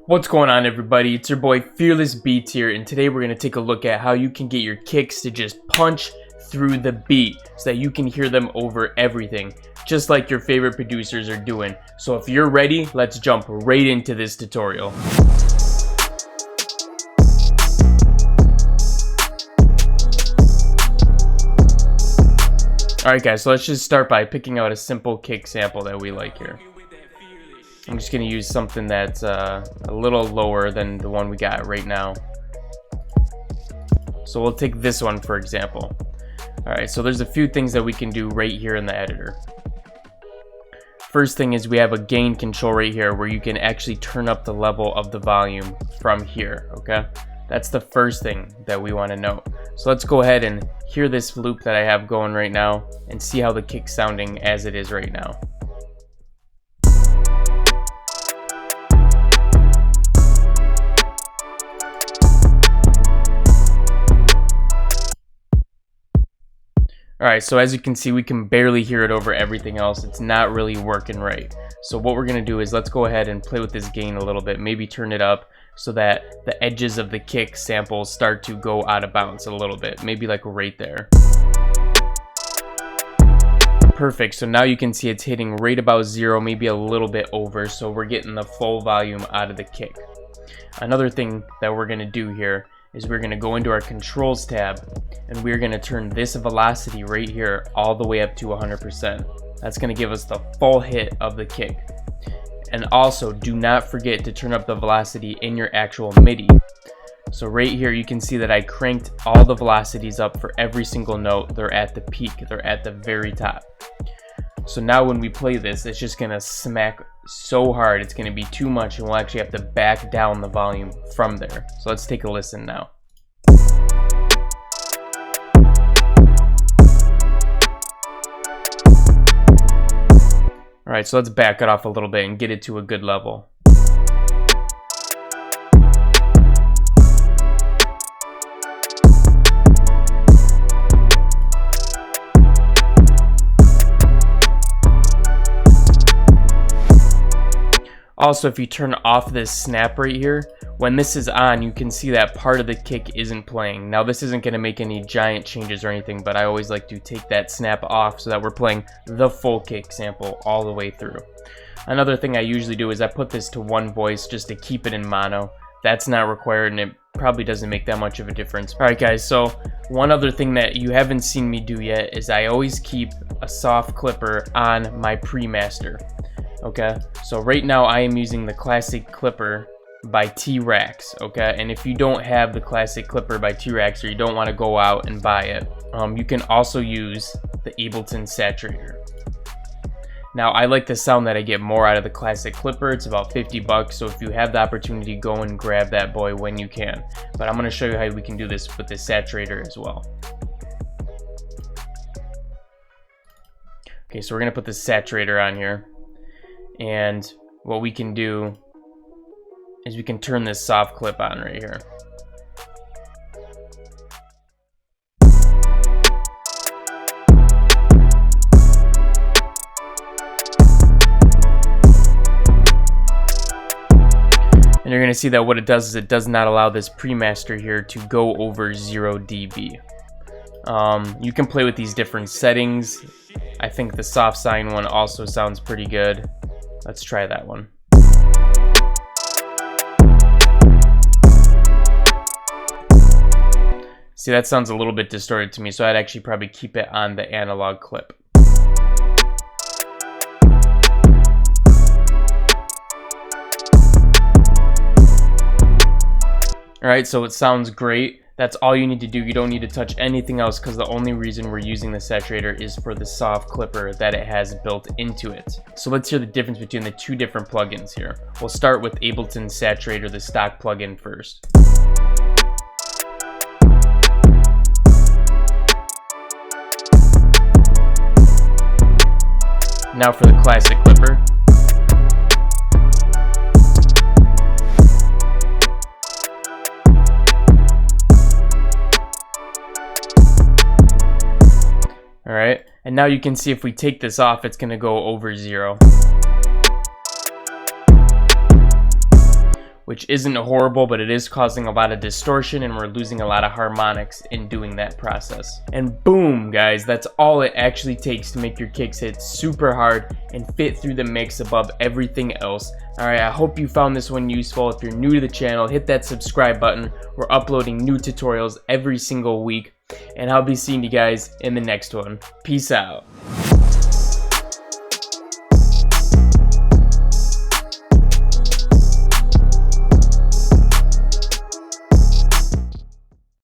What's going on, everybody? It's your boy Fearless Beatz here, and today we're going to take a look at how you can get your kicks to just punch through the beat so that you can hear them over everything, just like your favorite producers are doing. So if you're ready, let's jump right into this tutorial. Alright guys, so let's just start by picking out a simple kick sample that we like here. I'm just going to use something that's a little lower than the one we got right now. So we'll take this one for example. Alright, so there's a few things that we can do right here in the editor. First thing is we have a gain control right here where you can actually turn up the level of the volume from here, okay? That's the first thing that we want to note. So let's go ahead and hear this loop that I have going right now and see how the kick's sounding as it is right now. Alright, so as you can see, we can barely hear it over everything else. It's not really working right. So what we're going to do is let's go ahead and play with this gain a little bit. Maybe turn it up so that the edges of the kick samples start to go out of bounds a little bit. Maybe like right there. Perfect. So now you can see it's hitting right about 0, maybe a little bit over. So we're getting the full volume out of the kick. Another thing that we're going to do here is we're going to go into our controls tab and we're going to turn this velocity right here all the way up to 100%. That's going to give us the full hit of the kick. And also do not forget to turn up the velocity in your actual MIDI. So right here you can see that I cranked all the velocities up for every single note. They're at the peak, they're at the very top. So now when we play this, it's just going to smack so hard, it's going to be too much, and we'll actually have to back down the volume from there. So let's take a listen now. Alright, so let's back it off a little bit and get it to a good level. Also, if you turn off this snap right here, when this is on, you can see that part of the kick isn't playing. Now, this isn't going to make any giant changes or anything, but I always like to take that snap off so that we're playing the full kick sample all the way through. Another thing I usually do is I put this to one voice just to keep it in mono. That's not required, and it probably doesn't make that much of a difference. Alright guys, so one other thing that you haven't seen me do yet is I always keep a soft clipper on my pre-master. Okay, so right now I am using the Classic Clipper by T-Rex, okay? And if you don't have the Classic Clipper by T-Rex or you don't want to go out and buy it, you can also use the Ableton Saturator. Now, I like the sound that I get more out of the Classic Clipper. It's about 50 bucks, so if you have the opportunity, go and grab that boy when you can. But I'm going to show you how we can do this with the Saturator as well. Okay, so we're going to put the Saturator on here. And what we can do is we can turn this soft clip on right here. And you're going to see that what it does is it does not allow this pre-master here to go over 0 dB. You can play with these different settings. I think the soft sine one also sounds pretty good. Let's try that one. See, that sounds a little bit distorted to me, so I'd actually probably keep it on the analog clip. Alright, so it sounds great. That's all you need to do. You don't need to touch anything else because the only reason we're using the Saturator is for the soft clipper that it has built into it. So let's hear the difference between the two different plugins here. We'll start with Ableton Saturator, the stock plugin first. Now for the Classic Clipper. Alright, and now you can see if we take this off, it's going to go over 0. which isn't horrible, but it is causing a lot of distortion and we're losing a lot of harmonics in doing that process. And boom, guys, that's all it actually takes to make your kicks hit super hard and fit through the mix above everything else. Alright, I hope you found this one useful. If you're new to the channel, hit that subscribe button. We're uploading new tutorials every single week, and I'll be seeing you guys in the next one. Peace out.